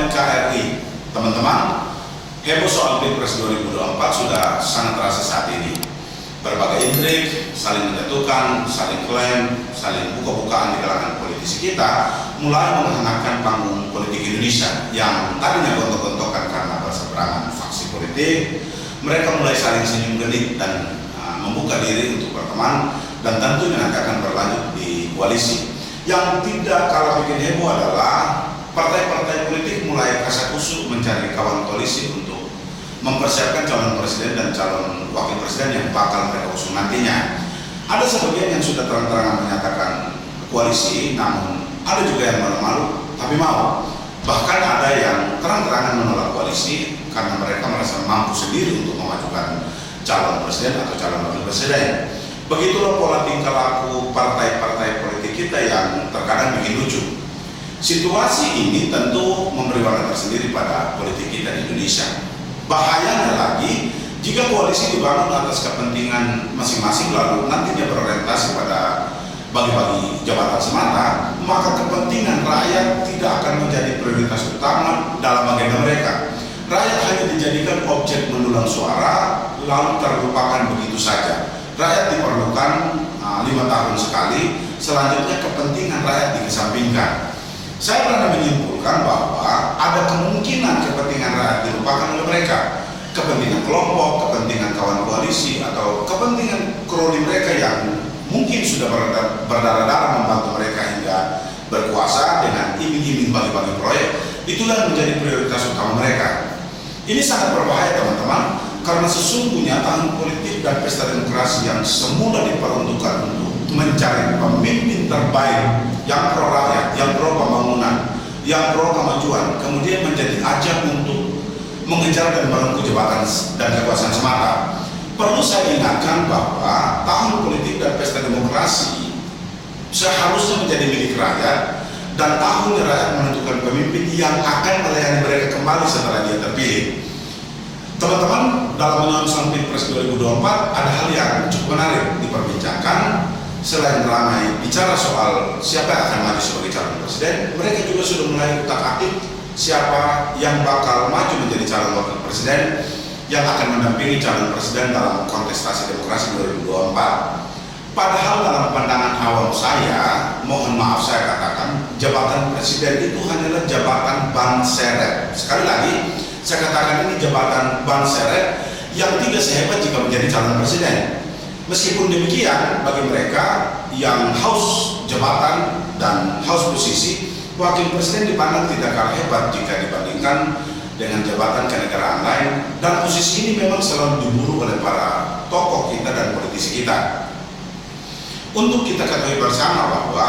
NKRI. Teman-teman, heboh soal Pilpres 2024 sudah sangat terasa saat ini. Berbagai intrik, saling menjatuhkan, saling klaim, saling buka-bukaan di kalangan politisi kita mulai menghangatkan panggung politik Indonesia yang tadinya gontok-gontokan karena berseberangan faksi politik. Mereka mulai saling senyum gelik dan membuka diri untuk berteman, dan tentunya nanti akan berlanjut di koalisi. Yang tidak kalah bikin heboh adalah partai-partai politik mulai kasakusuk mencari kawan koalisi untuk mempersiapkan calon presiden dan calon wakil presiden yang bakal mereka usung nantinya. Ada sebagian yang sudah terang-terangan menyatakan koalisi, namun ada juga yang malu-malu tapi mau. Bahkan ada yang terang-terangan menolak koalisi karena mereka merasa mampu sendiri untuk memajukan calon presiden atau calon wakil presiden. Begitulah pola tingkah laku partai-partai politik kita yang terkadang bikin lucu. Situasi ini tentu memberi warna tersendiri pada politik kita di Indonesia. Bahayanya lagi, jika koalisi dibangun atas kepentingan masing-masing lalu nantinya berorientasi pada bagi-bagi jabatan semata, maka kepentingan rakyat tidak akan menjadi prioritas utama dalam agenda mereka. Rakyat hanya dijadikan objek mendulang suara, lalu terlupakan begitu saja. Rakyat diperlukan 5 tahun sekali, selanjutnya kepentingan rakyat dikesampingkan. Saya pernah menyimpulkan bahwa ada kemungkinan kepentingan rakyat dilupakan oleh mereka. Kepentingan kelompok, kepentingan kawan koalisi, atau kepentingan kroni mereka yang mungkin sudah berdarah-darah membantu mereka hingga berkuasa dengan iming-iming bagi-bagi proyek, itulah menjadi prioritas utama mereka. Ini sangat berbahaya teman-teman, karena sesungguhnya tahun politik dan pesta demokrasi yang semula diperuntukkan untuk mencari pemimpin terbaik yang pro rakyat, yang pro pembangunan, yang pro kemajuan, kemudian menjadi ajang untuk mengejar dan merengkuh jabatan dan kekuasaan semata. Perlu saya ingatkan bahwa tahun politik dan pesta demokrasi seharusnya menjadi milik rakyat, dan tahun rakyat menentukan pemimpin yang akan melayani mereka kembali setelah dia terpilih. Teman-teman, dalam menyongsong Pilpres 2024 ada hal yang cukup menarik diperbincangkan. Selain ramai bicara soal siapa yang akan maju sebagai calon presiden, mereka juga sudah mulai utak-atik siapa yang bakal maju menjadi calon wakil presiden yang akan mendampingi calon presiden dalam kontestasi demokrasi 2024. Padahal dalam pandangan awam saya, mohon maaf saya katakan, jabatan presiden itu hanyalah jabatan ban seret. Sekali lagi, saya katakan ini jabatan ban seret yang tidak sehebat jika menjadi calon presiden. Meskipun demikian, bagi mereka yang haus jabatan dan haus posisi, wakil presiden dipandang tidak kalah hebat jika dibandingkan dengan jabatan kenegaraan lain, dan posisi ini memang selalu diburu oleh para tokoh kita dan politisi kita. Untuk kita ketahui bersama bahwa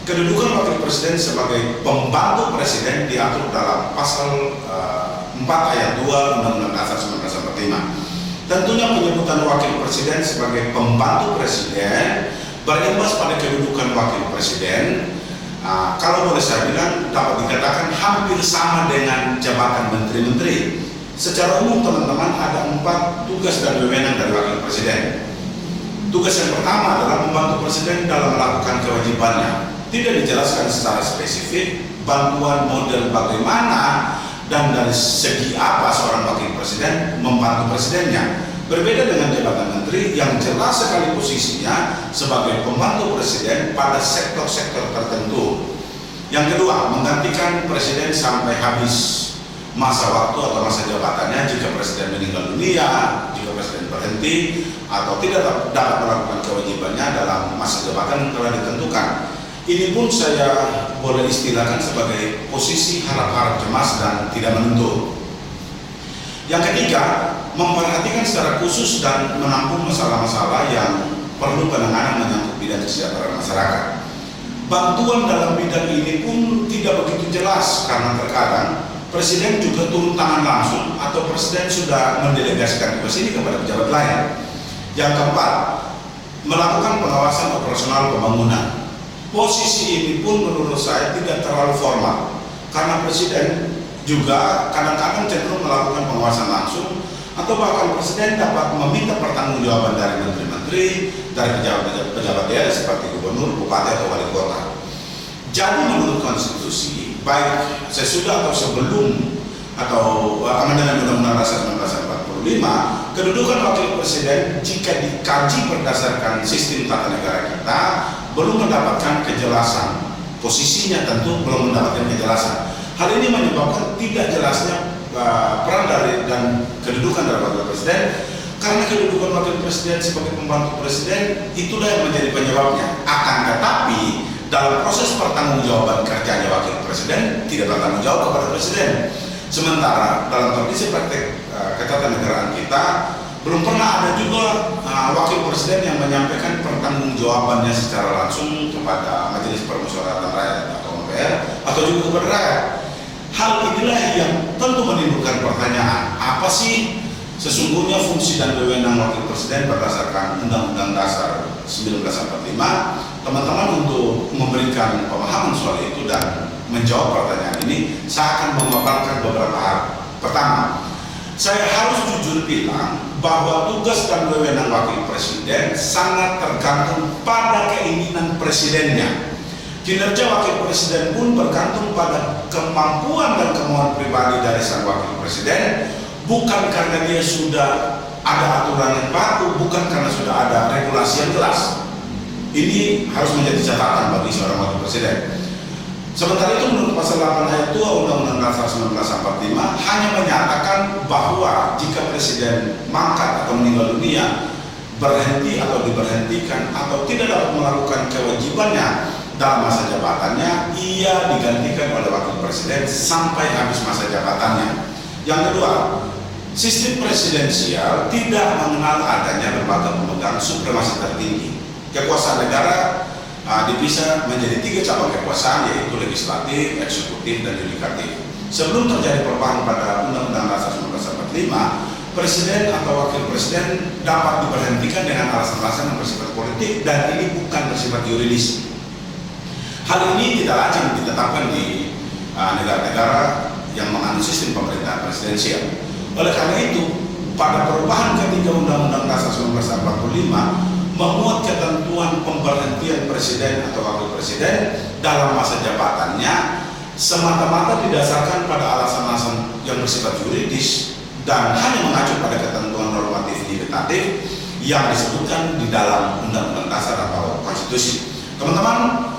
kedudukan wakil presiden sebagai pembantu presiden diatur dalam pasal 4 ayat 2 Undang-Undang Dasar 1945. Tentunya penyebutan wakil presiden sebagai pembantu presiden berimbas pada kedudukan wakil presiden. Kalau boleh saya bilang, dapat dikatakan hampir sama dengan jabatan menteri-menteri. Secara umum teman-teman, ada 4 tugas dan wewenang dari wakil presiden. Tugas yang pertama adalah membantu presiden dalam melakukan kewajibannya. Tidak dijelaskan secara spesifik bantuan model bagaimana dan dari segi apa seorang wakil presiden membantu presidennya. Berbeda dengan jabatan menteri yang jelas sekali posisinya sebagai pembantu presiden pada sektor-sektor tertentu. Yang kedua, menggantikan presiden sampai habis masa waktu atau masa jabatannya jika presiden meninggal dunia, jika presiden berhenti atau tidak dapat melakukan kewajibannya dalam masa jabatan yang telah ditentukan. Ini pun saya boleh istilahkan sebagai posisi harap-harap cemas dan tidak menentu. Yang ketiga, memperhatikan secara khusus dan menampung masalah-masalah yang perlu penanganan menyangkut bidang kesejahteraan masyarakat. Bantuan dalam bidang ini pun tidak begitu jelas karena terkadang presiden juga turun tangan langsung atau presiden sudah mendelegasikan tugas ini kepada pejabat lain. Yang keempat, melakukan pengawasan operasional pembangunan. Posisi ini pun menurut saya tidak terlalu formal karena presiden juga kadang-kadang cenderung melakukan pengawasan langsung, atau bahkan presiden dapat meminta pertanggungjawaban dari menteri-menteri, dari pejabat daerah seperti gubernur, bupati atau wali kota. Jadi menurut konstitusi, baik sesudah atau sebelum atau amandemen Undang-Undang Dasar 1945, kedudukan wakil presiden jika dikaji berdasarkan sistem tata negara kita belum mendapatkan kejelasan. Posisinya tentu belum mendapatkan kejelasan. Hal ini menyebabkan tidak jelasnya peran dari dan kedudukan dari wakil presiden, karena kedudukan wakil presiden sebagai pembantu presiden itulah yang menjadi penyebabnya. Akan tetapi dalam proses pertanggungjawaban kerjanya wakil presiden tidak bertanggung jawab kepada presiden. Sementara dalam tradisi praktek ketatanegaraan kita belum pernah ada juga wakil presiden yang menyampaikan pertanggungjawabannya secara langsung kepada Majelis Permusyawaratan Rakyat atau MPR atau juga kepada rakyat. Hal inilah yang tentu menimbulkan pertanyaan, apa sih sesungguhnya fungsi dan wewenang wakil presiden berdasarkan Undang-Undang Dasar 1945? Teman-teman, untuk memberikan pemahaman soal itu dan menjawab pertanyaan ini, saya akan memaparkan beberapa hal. Pertama, saya harus jujur bilang bahwa tugas dan wewenang wakil presiden sangat tergantung pada keinginan presidennya. Kinerja wakil presiden pun bergantung pada kemampuan dan kemauan pribadi dari sang wakil presiden, bukan karena dia sudah ada aturan yang baku, bukan karena sudah ada regulasi yang jelas. Ini harus menjadi catatan bagi seorang wakil presiden. Sementara itu, menurut pasal 8 ayat 2 Undang-Undang Dasar 1945 hanya menyatakan bahwa jika presiden mangkat atau meninggal dunia, berhenti atau diberhentikan atau tidak dapat melakukan kewajibannya dalam masa jabatannya, ia digantikan oleh wakil presiden sampai habis masa jabatannya. Yang kedua, sistem presidensial tidak mengenal adanya lembaga pemegang supremasi tertinggi. Kekuasaan negara dipisah menjadi 3 cabang kekuasaan, yaitu legislatif, eksekutif, dan yudikatif. Sebelum terjadi perubahan pada Undang-Undang Dasar 1945, presiden atau wakil presiden dapat diberhentikan dengan alasan-alasan yang bersifat politik dan ini bukan bersifat yuridis. Hal ini tidak lazim ditetapkan di negara-negara yang menganut sistem pemerintahan presidensial. Oleh karena itu, pada perubahan ketiga Undang-Undang Dasar 1945 memuat ketentuan pemberhentian presiden atau wakil presiden dalam masa jabatannya semata-mata didasarkan pada alasan-alasan yang bersifat yuridis dan hanya mengacu pada ketentuan normatif yudikatif yang disebutkan di dalam Undang-Undang Dasar atau Konstitusi. Teman-teman,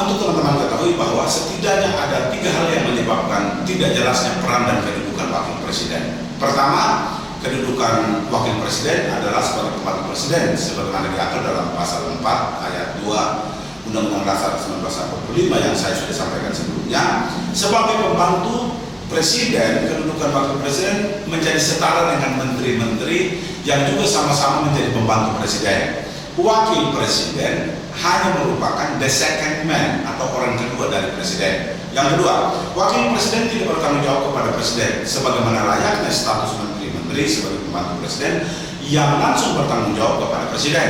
untuk teman-teman ketahui bahwa setidaknya ada 3 hal yang menyebabkan tidak jelasnya peran dan kedudukan wakil presiden. Pertama, kedudukan wakil presiden adalah sebagai pembantu presiden sebagaimana diatur dalam pasal 4 ayat 2 Undang-Undang Dasar 1945 yang saya sudah sampaikan sebelumnya. Sebagai pembantu presiden, kedudukan wakil presiden menjadi setara dengan menteri-menteri yang juga sama-sama menjadi pembantu presiden. Wakil presiden hanya merupakan the second man atau orang kedua dari presiden. Yang kedua, wakil presiden tidak bertanggung jawab kepada presiden sebagaimana layaknya status menteri sebagai pembantu presiden yang langsung bertanggung jawab kepada presiden.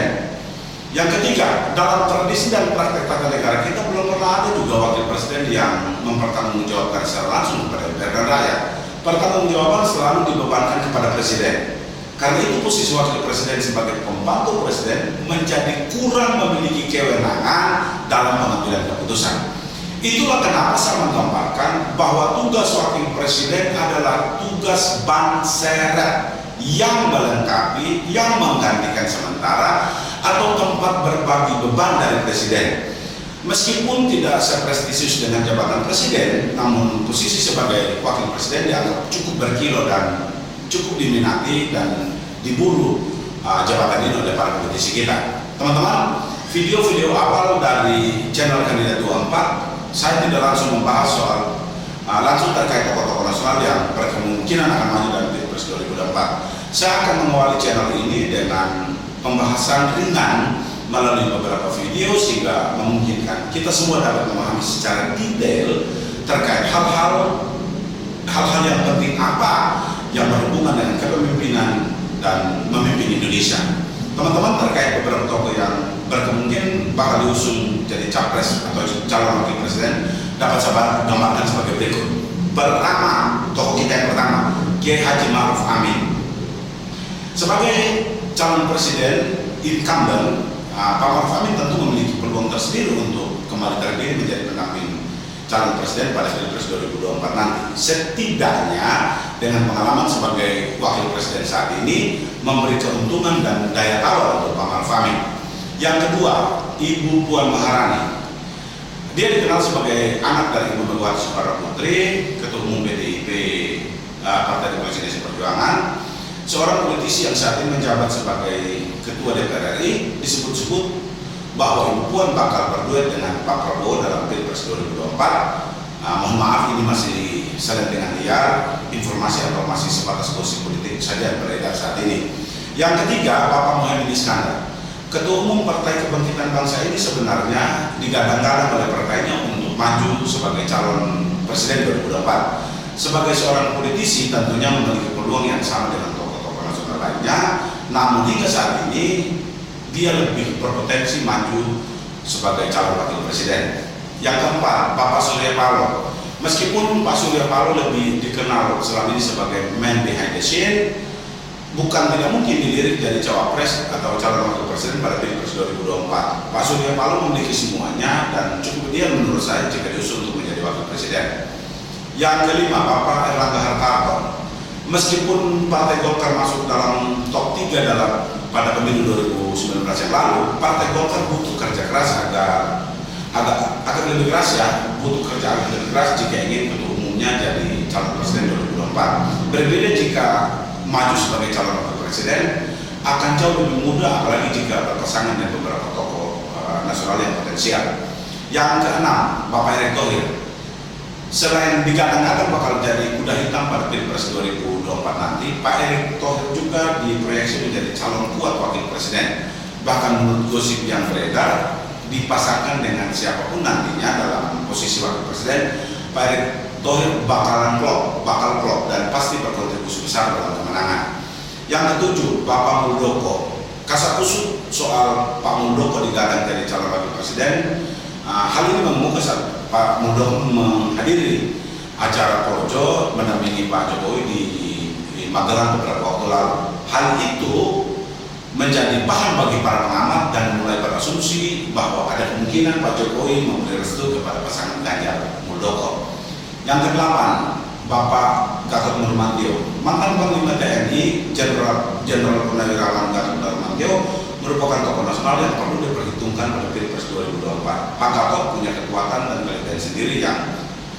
Yang ketiga, dalam tradisi dan praktek tata negara kita belum pernah ada juga wakil presiden yang mempertanggungjawabkan secara langsung kepada MPR dan rakyat. Pertanggungjawaban selalu dibebankan kepada presiden. Karena itu posisi wakil presiden sebagai pembantu presiden menjadi kurang memiliki kewenangan dalam pengambilan keputusan. Itulah kenapa saya menggambarkan bahwa tugas wakil presiden adalah tugas banseret yang melengkapi, yang menggantikan sementara atau tempat berbagi beban dari presiden. Meskipun tidak seprestisius dengan jabatan presiden, namun posisi sebagai wakil presiden dianggap cukup berkilau dan cukup diminati dan diburu jabatan ini oleh para politisi kita. Teman-teman, video-video awal dari channel Kandidat 24 saya tidak langsung membahas soal langsung terkait tokoh-tokoh nasional yang berkemungkinan akan maju dalam Pilpres 2024. Saya akan mengawali channel ini dengan pembahasan ringan melalui beberapa video sehingga memungkinkan kita semua dapat memahami secara detail terkait hal-hal yang penting apa yang berhubungan dengan kepemimpinan dan memimpin Indonesia. Teman-teman, terkait beberapa tokoh yang berkemungkinan bakal diusung jadi capres atau calon wakil presiden dapat saya gambarkan sebagai berikut. Pertama, tokoh kita yang pertama, Kiai Haji Ma'ruf Amin. Sebagai calon presiden incumbent, Pak Ma'ruf Amin tentu memiliki peluang tersendiri untuk kembali terpilih menjadi pendamping calon presiden pada Pilpres 2024 nanti. Setidaknya dengan pengalaman sebagai wakil presiden saat ini memberi keuntungan dan daya tawar untuk Pak Maruf Amin. Yang kedua, Ibu Puan Maharani. Dia dikenal sebagai anak dari Ibu Megawati Soekarno Putri, Ketua Umum PDIP Partai Demokrasi Indonesia Perjuangan, seorang politisi yang saat ini menjabat sebagai Ketua DPR RI. Disebut-sebut bahwa Ibu Puan bakal berduet dengan Pak Prabowo dalam Pilpres 2024. Mohon maaf, ini masih saling dengan liar, informasi atau masih sebatas gosip politik saja yang beredar saat ini. Yang ketiga, Bapak Mohaimin Iskandar, Ketua Umum Partai Kebangkitan Bangsa ini sebenarnya digadang-gadang oleh partainya untuk maju sebagai calon presiden 2024. Sebagai seorang politisi tentunya memiliki peluang yang sama dengan tokoh-tokoh nasional lainnya, namun hingga saat ini dia lebih berpotensi maju sebagai calon wakil presiden. Yang keempat, Bapak Surya Paloh. Meskipun Pak Surya Paloh lebih dikenal selama ini sebagai man behind the scene, bukan tidak mungkin dilirik jadi cawapres atau calon wakil presiden pada Pilpres 2024. Pak Surya Paloh memiliki semuanya dan cukup ideal menurut saya jika diusung untuk menjadi wakil presiden. Yang kelima, Bapak Erlangga Hartarto. Meskipun Partai Golkar masuk dalam top 3 pada pemilu 2019 yang lalu, Partai Golkar butuh kerja keras agak lebih keras ya, butuh kerja agak lebih keras jika ingin Ketua Umumnya jadi calon presiden 2024. Berbeda jika maju sebagai calon wakil presiden akan jauh lebih mudah, apalagi jika berpasangan dengan beberapa tokoh nasional yang potensial. Yang keenam, Bapak Erick Thohir. Selain digadang-gadang bakal jadi kuda hitam pada Pilpres 2024 nanti, Pak Erick Thohir juga diproyeksi menjadi calon kuat wakil presiden. Bahkan menurut gosip yang beredar, dipasangkan dengan siapapun nantinya dalam posisi wakil presiden, Pak Erick Thohir bakal klop dan pasti berkontribusi besar dalam kemenangan. Yang ketujuh, Bapak Muldoko. Kasakusuk soal Pak Muldoko digadang jadi calon wakil presiden. Hal ini mengemuka saat Pak Muldoko menghadiri acara Projo mendampingi Pak Jokowi di Magelang beberapa waktu lalu. Hal itu menjadi bahan bagi para pengamat dan mulai berasumsi bahwa ada kemungkinan Pak Jokowi memberi restu kepada pasangan Ganjar Muldoko. Yang kedelapan, Bapak Gatot Nurmantio, mantan Panglima TNI, Jenderal Purnawirawan Gatot Nurmantio merupakan tokoh nasional yang perlu diperhitungkan pada Pilpres 2024. Pak Gatot punya kekuatan dan kelebihan sendiri yang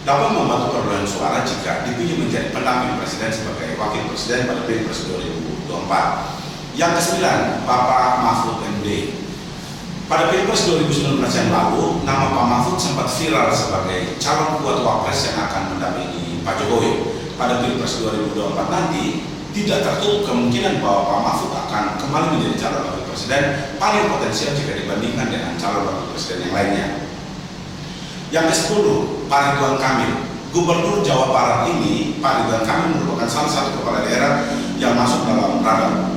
dapat membantu perolehan suara jika dipilih menjadi pendamping presiden sebagai wakil presiden pada Pilpres 2024. Yang kesembilan, Bapak Mahfud MD. Pada Pilpres 2019 yang lalu, nama Pak Mahfud sempat viral sebagai calon kuat wapres yang akan mendampingi Pak Jokowi. Pada Pilpres 2024 nanti, tidak tertutup kemungkinan bahwa Pak Mahfud akan kembali menjadi calon wakil presiden paling potensial jika dibandingkan dengan calon wakil presiden yang lainnya. Yang ke-10, Pak Ridwan Kamil. Gubernur Jawa Barat ini, Pak Ridwan Kamil merupakan salah satu kepala daerah yang masuk dalam radar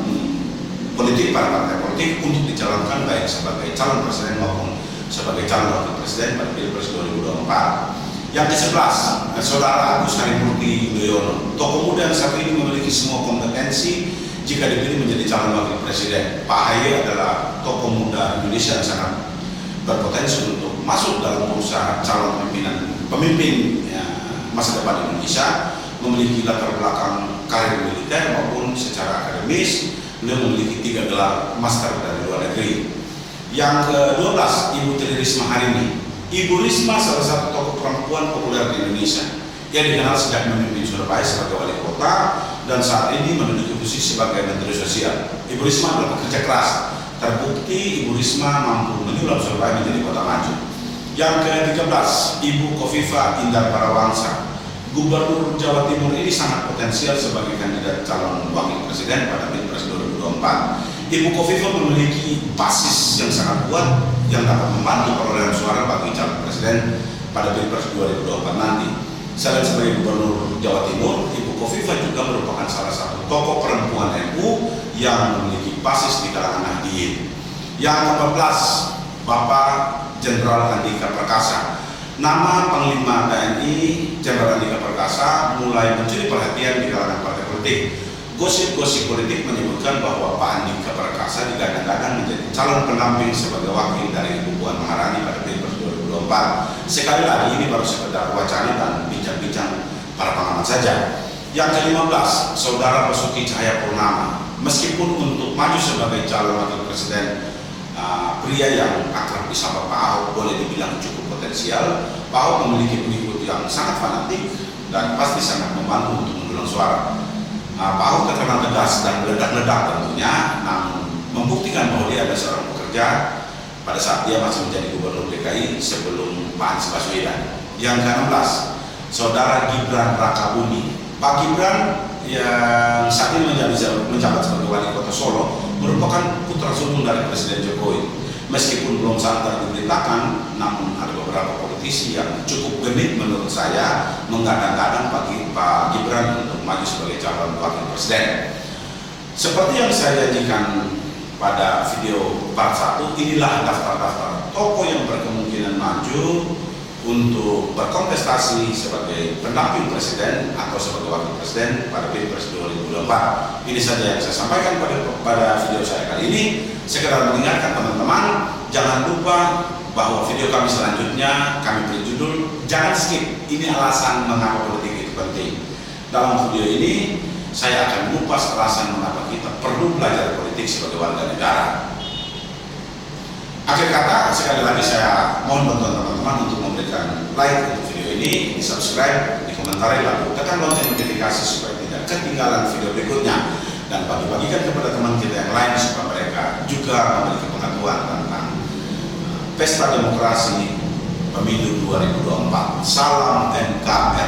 politik para partai politik untuk dicalonkan baik sebagai calon presiden maupun sebagai calon wakil presiden pada Pilpres 2024. Yang ke-11, Saudara Agus Harimurti Yudhoyono, tokoh muda yang saat ini memiliki semua kompetensi jika dipilih menjadi calon wakil presiden. Pak Ahy adalah tokoh muda Indonesia yang sangat berpotensi untuk masuk dalam bursa calon pemimpin masa depan Indonesia, memiliki latar belakang karir militer maupun secara akademis. Beliau memiliki 3 gelar master dari luar negeri. Yang ke-12, Ibu Tri Risma hari ini. Ibu Risma salah satu tokoh perempuan populer di Indonesia. Ia dikenal sejak memimpin Surabaya sebagai wali kota dan saat ini menduduki posisi sebagai Menteri Sosial. Ibu Risma adalah pekerja keras. Terbukti Ibu Risma mampu menyulap Surabaya menjadi kota maju. Yang ke-13, Ibu Kofifa Indar Parawangsa. Gubernur Jawa Timur ini sangat potensial sebagai kandidat calon wakil presiden pada Pilpres 2024. Ibu Kofifa memiliki basis yang sangat kuat yang dapat membantu perolehan suara bagi calon presiden pada Pilpres 2024 nanti. Selain sebagai Gubernur Jawa Timur, Ibu Kofifa juga merupakan salah satu tokoh perempuan NU yang memiliki basis di kalangan Nahdliyin. Yang ke-14, Bapak Jenderal Andika Perkasa. Nama Panglima TNI Jenderal Andika Perkasa mulai mencuri perhatian di kalangan partai politik. Gosip-gosip politik menyebutkan bahwa Pak Andika Perkasa digadang-gadang menjadi calon pendamping sebagai wakil dari Ibu Puan Maharani pada Pilpres 2024. Sekali lagi ini baru sekedar wacana dan bincang-bincang para pengamat saja. Yang ke-15, Saudara Basuki Cahayapurnama, meskipun untuk maju sebagai calon wakil presiden, pria yang akrab disapa Pak Ahok boleh dibilang cukup potensial. Pak Ahok memiliki pengikut yang sangat fanatik dan pasti sangat membantu untuk mendulang suara. Pak Ahok terkenal tegas dan meledak-ledak tentunya, namun membuktikan bahwa dia adalah seorang pekerja pada saat dia masih menjadi gubernur DKI sebelum Pak Anies Baswedan. Yang ke-16, Saudara Gibran Rakabumi. Pak Gibran yang saat ini menjabat sebagai wali kota Solo merupakan putra sulung dari Presiden Jokowi. Meskipun belum santer diberitakan, namun ada beberapa politisi yang cukup genit menurut saya menggadang-gadang Pak Gibran untuk maju sebagai calon wakil presiden. Seperti yang saya janjikan pada video part 1, inilah daftar-daftar tokoh yang berkemungkinan maju untuk berkontestasi sebagai pendamping presiden atau sebagai wakil presiden pada Pilpres 2024. Ini saja yang saya sampaikan pada video saya kali ini. Sekedar mengingatkan teman-teman, jangan lupa bahwa video kami selanjutnya kami beri judul "Jangan Skip, ini alasan mengapa politik itu penting". Dalam video ini saya akan mengupas alasan mengapa kita perlu belajar politik sebagai warga negara. Akhir kata, sekali lagi saya mohon bantuan teman-teman untuk memberikan like untuk video ini, di subscribe, di komentari, lalu tekan lonceng notifikasi supaya tidak ketinggalan video berikutnya, dan bagi-bagikan kepada teman kita yang lain supaya mereka juga memiliki pengetahuan tentang pesta demokrasi pemilu 2024. Salam NKRI.